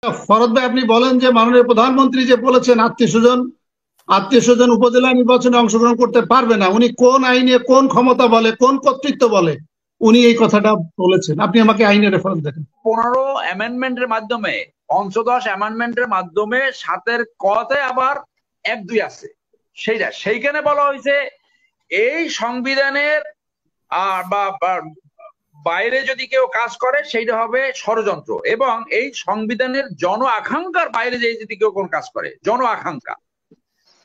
ফরদ ভাই, আপনি বলেন যে মাননীয় প্রধানমন্ত্রী যে বলেছেন আত্মীয় স্বজন উপজেলা নির্বাচনে অংশগ্রহণ করতে পারবে না, উনি কোন আইনে, কোন ক্ষমতা বলে, কোন কর্তৃত্ব বলে উনি এই কথাটা বলেছেন? আপনি আমাকে আইনের রেফারেন্স দেখেন। 15 অ্যামেন্ডমেন্টের মাধ্যমে, পঞ্চদশ অ্যামেন্ডমেন্টের মাধ্যমে 7-এর কতে আবার 1-2 আছে, সেইখানে বলা হয়েছে এই সংবিধানের বাইরে যদি কেউ কাজ করে সেইটা হবে ষড়যন্ত্র, এবং এই সংবিধানের জন আকাঙ্ক্ষার বাইরে যদি কেউ কোন কাজ করে, জন আকাঙ্ক্ষা,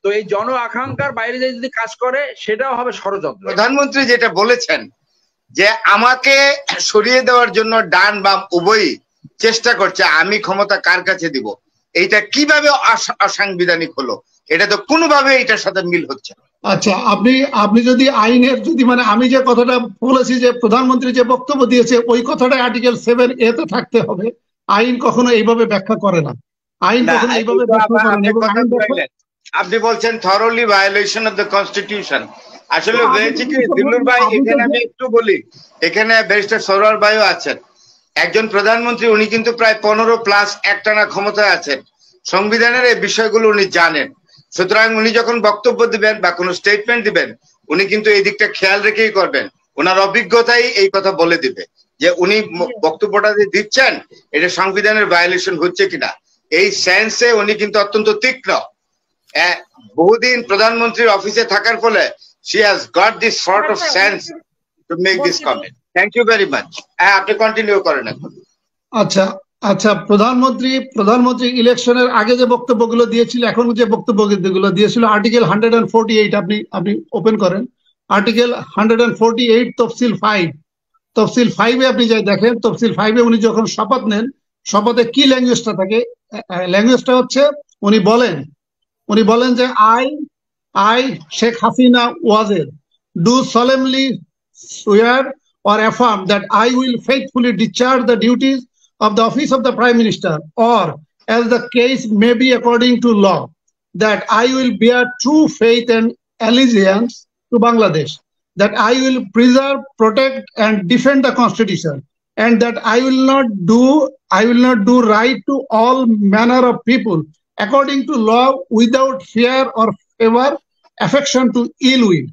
তো এই জন আকাঙ্ক্ষার বাইরে যদি কাজ করে সেটাও হবে ষড়যন্ত্র। প্রধানমন্ত্রী যেটা বলেছেন যে আমাকে সরিয়ে দেওয়ার জন্য ডান বাম উভয়ই চেষ্টা করছে, আমি ক্ষমতা কার কাছে দিব, এইটা কিভাবে অসাংবিধানিক হলো? এটা তো কোনোভাবে এটার সাথে মিল হচ্ছে না। আচ্ছা, আপনি যদি আইনের মানে আমি যে কথাটা বলেছি যে প্রধানমন্ত্রী যে বক্তব্য দিয়েছে ওই কথাটা আর্টিকেল 7A তে থাকতে হবে। আইন কখনো এইভাবে ব্যাখ্যা করে না, আইন কখনো এইভাবে ব্যাখ্যা করে না। আপনি বলছেন thoroughly violation of the constitution. আসলে হয়েছে কি দিলুর ভাই, এখানে আমি একটু বলি, এখানে ব্যারিস্টার সরোয়ার ভাইও আছেন, একজন প্রধানমন্ত্রী, উনি কিন্তু প্রায় 15+ একটানা ক্ষমতায় আছেন, সংবিধানের এই বিষয়গুলো উনি জানেন। সুতরাং উনি যখন বক্তব্য দিবেন বা কোনো স্টেটমেন্ট দিবেন, উনি কিন্তু এই দিকটা খেয়াল রেখেই করবেন, ওনার অভিজ্ঞতাই এই কথা বলে দিবে যে উনি বক্তব্যটা যে দিচ্ছেন এটা সংবিধানের ভায়োলেশন হচ্ছে কিনা। এই সেন্সে উনি কিন্তু অত্যন্ত তীক্ষ্ণ। বহুদিন প্রধানমন্ত্রীর অফিসে থাকার ফলে she has got this sort of sense to make this comment. Thank you very much. আপনি কন্টিনিউ করেন এখন। আচ্ছা, প্রধানমন্ত্রী ইলেকশনের আগে যে বক্তব্যগুলো দিয়েছিল, এখন যে বক্তব্যগুলো দিয়েছিল, আর্টিকেল 148, আপনি ওপেন করেন আর্টিকেল 148 তফসিল 5-এ আপনি যাই দেখেন, তফসিল 5-এ উনি যখন শপথ নেন, শপথে কি ল্যাঙ্গুয়েজটা থাকে? ল্যাঙ্গুয়েজটা হচ্ছে উনি বলেন যে I, Sheikh Hasina Wazir, do solemnly swear or affirm that I will faithfully discharge the duties of the office of the Prime Minister, or as the case may be according to law, that I will bear true faith and allegiance to Bangladesh, that I will preserve, protect and defend the Constitution, and that I will not do right to all manner of people according to law without fear or favor, affection to ill will.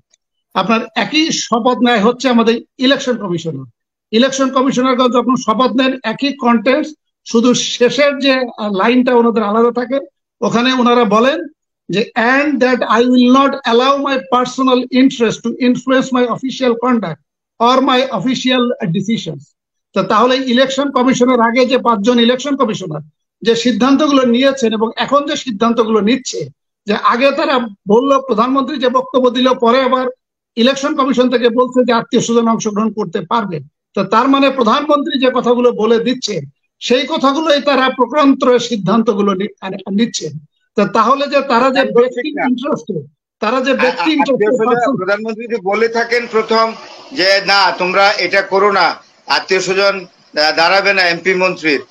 আপনার একই শপথ নেয় হচ্ছে আমাদের election commissioner যখন শপথ নেন একই কন্টেন্ট, শুধু শেষের যে লাইনটা ওনাদের আলাদা থাকে। ওখানে ওনারা বলেন যে and that I will not allow my personal interest to influence my official conduct or my official decisions. তাহলে ইলেকশন কমিশনের আগে যে 5 জন ইলেকশন কমিশনার যে সিদ্ধান্তগুলো নিয়েছেন এবং এখন যে সিদ্ধান্তগুলো নিচ্ছে, যে আগে তারা বললো, প্রধানমন্ত্রী যে বক্তব্য দিল, পরে আবার ইলেকশন কমিশন থেকে বলছে যে আত্মীয় স্বজন অংশগ্রহণ করতে পারবে। তো তার মানে প্রধানমন্ত্রী যে কথাগুলো বলে দিচ্ছে সেই কথাগুলোই তারা প্রকারান্তর সিদ্ধান্তগুলো নিচ্ছে। তো তাহলে যে তারা যে প্রধানমন্ত্রী যে বলে থাকেন প্রথম যে না তোমরা এটা করো না, আত্মীয় স্বজন দাঁড়াবে না এমপি মন্ত্রীর,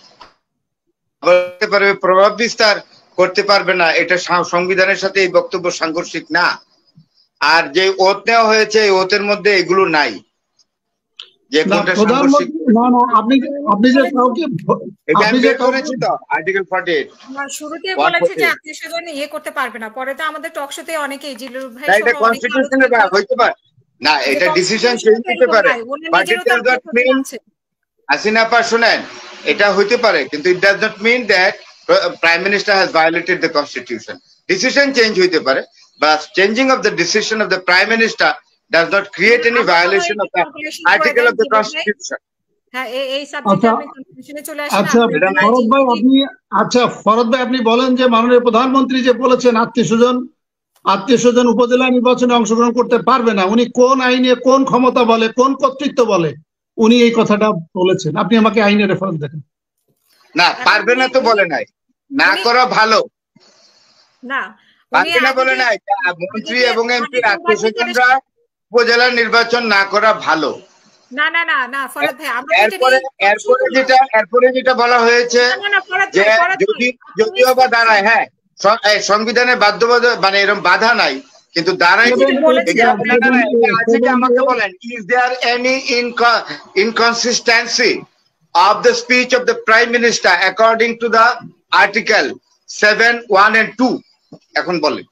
প্রভাব বিস্তার করতে পারবে না, এটা সংবিধানের সাথে এই বক্তব্য সাংঘর্ষিক না। আর যে ওত নেওয়া হয়েছে এই ওতের মধ্যে এগুলো নাই যে কোনটা সাংঘর্ষিক। আপনি যে কাউকে করেছি তো আর্টিকেল 48 শুরুতে বলেছে যে আত্মীয়স্বজন করতে পারবে না, পরে তো আমাদের টক শোতে অনেকেই জিলুর ভাই এটা কনস্টিটিউশনে হইতে পারে না, এটা ডিসিশন চেঞ্জ হতে পারে, but it does not mean Hasina আপা শুনেন, এটা হইতে পারে কিন্তু it does not mean that prime minister has violated the constitution. Decision change হইতে পারে, but changing of the decision of the Prime Minister does not create any violation of the article of the Constitution. ফরদ ভাই, আপনি বলেন যে মাননীয় প্রধানমন্ত্রী যে বলেছেন আত্মীয় স্বজন উপজেলা নির্বাচনে অংশগ্রহণ করতে পারবে না, উনি কোন আইনে, কোন ক্ষমতা বলে, কোন কর্তৃত্ব বলে উনি এই কথাটা বলেছেন? আপনি আমাকে আইনের রেফারেন্স দেখেন। না, পারবে না তো বলে নাই, না করা ভালো না, বলে নাই মন্ত্রী এবং এমপির আত্মীয় স্বজনরা উপজেলার নির্বাচন না করা ভালো। এরপরে যেটা বলা হয়েছে যে যদিও বা দাঁড়ায়, হ্যাঁ সংবিধানে মানে এরকম বাধা নাই কিন্তু দাঁড়ায়, আমাকে বলেন is there any inconsistency of the speech of the Prime Minister according to the article 7, 1 and 2 এখন বলেন।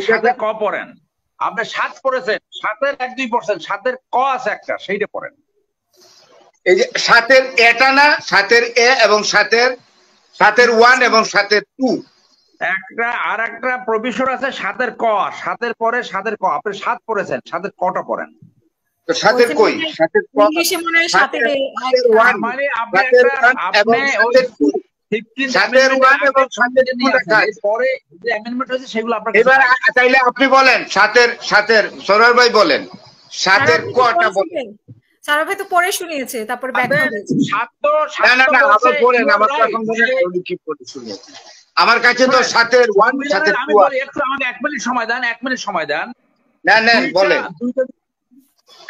সাথের ক পড়েন, আপনি 7 পড়েছেন, 7-এর 1-2% 7-এর ক আছে একটা, সেইটা পড়েন। এই যে 7-এর এটা না, 7-এর এ এবং 7-এর 1 এবং 7-এর 2 একটা আর একটা প্রভিশন আছে 7-এর ক, 7-এর পরে 7-এর ক। আপনি 7 পড়েছেন, 7-এর কটা পড়েন। তো 7-এর কই? 7-এর ক ইংলিশে মনে হয় 7-এর মানে আপনি ওই 7-এর 1 এবং 7-এর 2 লেখা আছে। পরে যে অ্যামেন্ডমেন্ট হয়েছে সেগুলো আপনার এবার তাইলে আপনি বলেন 7-এর সরোয়ার ভাই বলেন 7-এর কটা বলেন। সারা ভাই তো পড়ে শুনিয়েছে, তারপরে ব্যাখ্যা দিয়েছে। না আবার বলেন, আমার এখন মনে হয় উনি কি পড়ে শুনিয়েছেন। আমার কাছে তো 7-এর 1 7-এর 2 আমি একটু আমাকে 1 মিনিট সময় দেন, 1 মিনিট সময় দেন। না বলেন।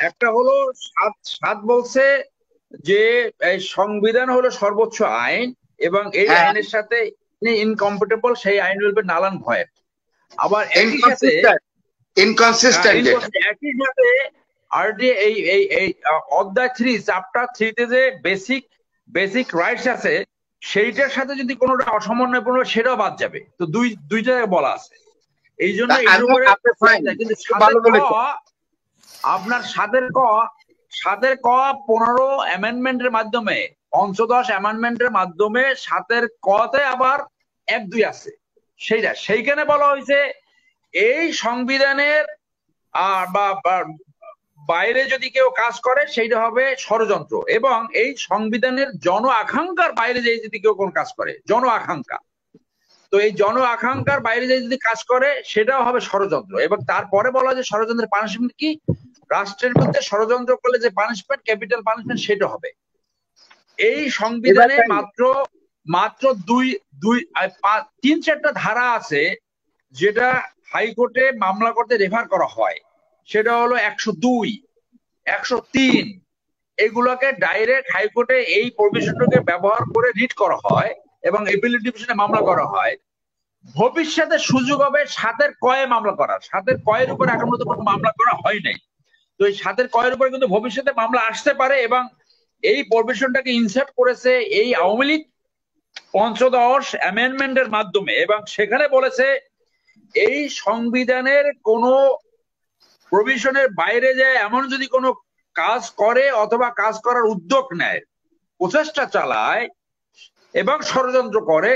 একটা হলো 7 বলছে যে এই সংবিধান হলো সর্বোচ্চ আইন এবং এই আইনের সাথে ইনকম্প্যাটেবল, সেই আইন বলবে নালান ভয়েড। আবার একই সাথে ইনকনসিস্টেন্ট একই সাথে আরডিএ এই অধ্যায় 3 চ্যাপ্টার 3 তে যে বেসিক রাইটস আছে সেইটার সাথে যদি কোনোটা অসমন্বয়পূর্ণ সেটাও বাদ যাবে। তো দুই জায়গায় বলা আছে, এই জন্য কিন্তু আপনার 7-এর ক 15 অ্যামেন্ডমেন্টের মাধ্যমে, পঞ্চদশ অ্যামেন্ডমেন্টের মাধ্যমে 7-এর কতে আবার 1-2 আছে। সেইখানে বলা হয়েছে এই সংবিধানের বা বাইরে যদি কেউ কাজ করে সেইটা হবে ষড়যন্ত্র, এবং এই সংবিধানের জন আকাঙ্ক্ষার বাইরে যদি কেউ কোন কাজ করে, জন আকাঙ্ক্ষা, তো এই জন আকাঙ্ক্ষার বাইরে যদি কাজ করে সেটাও হবে ষড়যন্ত্র। এবং তারপরে বলা যে ষড়যন্ত্রের পানিশমেন্ট কি, রাষ্ট্রের বিরুদ্ধে ষড়যন্ত্র করলে যে পানিশমেন্ট, ক্যাপিটাল পানিশমেন্ট, সেটা হবে। এই সংবিধানে মাত্র 3-4টা ধারা আছে যেটা হাইকোর্টে মামলা করতে রেফার করা হয়। সেটা হলো 102, 103, এগুলোকে ডাইরেক্ট হাইকোর্টে এই প্রভিশনটাকে ব্যবহার করে রিট করা হয় এবং এপিলেট ডিভিশনে মামলা করা হয়। ভবিষ্যতে সুযোগ হবে 7-এর কয়ে মামলা করার। 7-এর কয়ের উপর এখন পর্যন্ত কোনো মামলা করা হয় নাই। তো এই 7-এর কয়ের উপর কিন্তু ভবিষ্যতে মামলা আসতে পারে, এবং এই প্রভিশনটাকে ইনসার্ট করেছে এই আওয়ামী লীগ পঞ্চদশ অ্যামেন্ডমেন্টের মাধ্যমে, এবং সেখানে বলেছে এই সংবিধানের কোন প্রভিশনের বাইরে যায় এমন যদি কোনো কাজ করে অথবা কাজ করার উদ্যোগ নেয়, প্রচেষ্টা চালায় এবং ষড়যন্ত্র করে,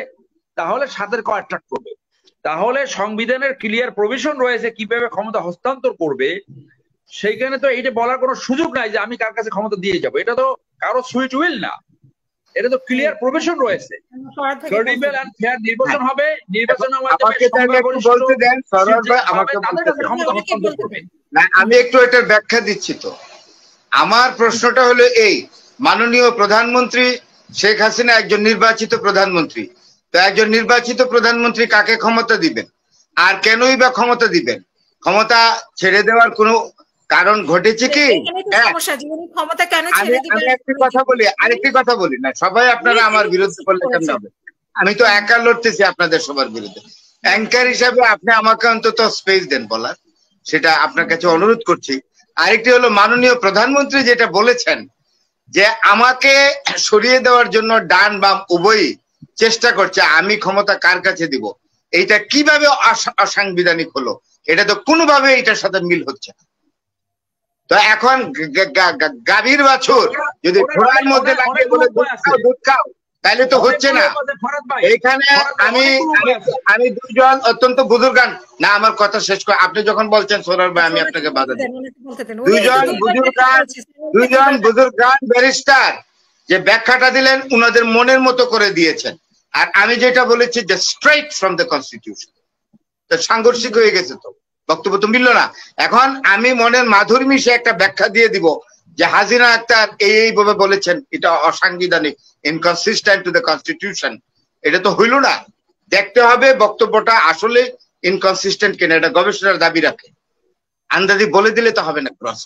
তাহলে 7-এর ক অ্যাট্রাক্ট করবে। তাহলে সংবিধানের ক্লিয়ার প্রভিশন রয়েছে কিভাবে ক্ষমতা হস্তান্তর করবে। সেইখানে তো এটা বলার কোনো সুযোগ নাই যে আমি কার কাছে ক্ষমতা দিয়ে যাব, এটা তো কারো সুইট উইল না, এটা তো ক্লিয়ার প্রভিশন রয়েছে। ক্রেডিবল এন্ড ফেয়ার নির্বাচন হবে, নির্বাচনের মাধ্যমে আমি একটু এটার ব্যাখ্যা দিচ্ছি। তো আমার প্রশ্নটা হলো এই, মাননীয় প্রধানমন্ত্রী শেখ হাসিনা একজন নির্বাচিত প্রধানমন্ত্রী, তো একজন নির্বাচিত প্রধানমন্ত্রী কাকে ক্ষমতা দিবেন আর কেনই বা ক্ষমতা দিবেন? ক্ষমতা ছেড়ে দেওয়ার কোনো কারণ ঘটেছে কি? আরেকটি কথা বলি না, সবাই আপনারা আমার বিরুদ্ধে বললে কেমন হবে? আমি তো একা লড়তেছি আপনাদের সবার বিরুদ্ধে। অ্যাঙ্কার হিসাবে আপনি আমাকে অন্তত স্পেস দেন বলার, সেটা আপনার কাছে অনুরোধ করছি। আরেকটি হলো, মাননীয় প্রধানমন্ত্রী যেটা বলেছেন যে আমাকে সরিয়ে দেওয়ার জন্য ডান বাম উভয়ই চেষ্টা করছে, আমি ক্ষমতা কার কাছে দিব, এইটা কিভাবে অসাংবিধানিক হলো? এটা তো কোনোভাবে এটার সাথে মিল হচ্ছে না। তো এখন গাভীর বাছুর যদি ঘোড়ার মধ্যে লাগিয়ে বলে দুধ খাও, তাহলে তো হচ্ছে না। এইখানে আমি দুজন অত্যন্ত বুজুর্গান, না আমার কথা শেষ করে আপনি যখন বলছেন সোনার ভাই আমি আপনাকে বাধা দিই। দুজন বুজুর্গান ব্যারিস্টার যে ব্যাখ্যাটা দিলেন উনাদের মনের মতো করে দিয়েছেন, আর আমি যেটা বলেছি যে স্ট্রেট ফ্রম দ্য কনস্টিটিউশন। তো সাংঘর্ষিক হয়ে গেছে, তো বক্তব্য তো মিলল না। এখন আমি মনের মাধুর মিশে একটা ব্যাখ্যা দিয়ে দিব যে হাসিনা আক্তার এইভাবে বলেছেন, এটা অসাংবিধানিক, ইনকনসিস্টেন্ট টু দ্য কনস্টিটিউশন। এটা তো হইল না। দেখতে হবে বক্তব্যটা আসলে ইনকনসিস্টেন্ট কিনা, এটা গবেষণার দাবি রাখে। আন্দাজি বলে দিলে তো হবে না ক্রস।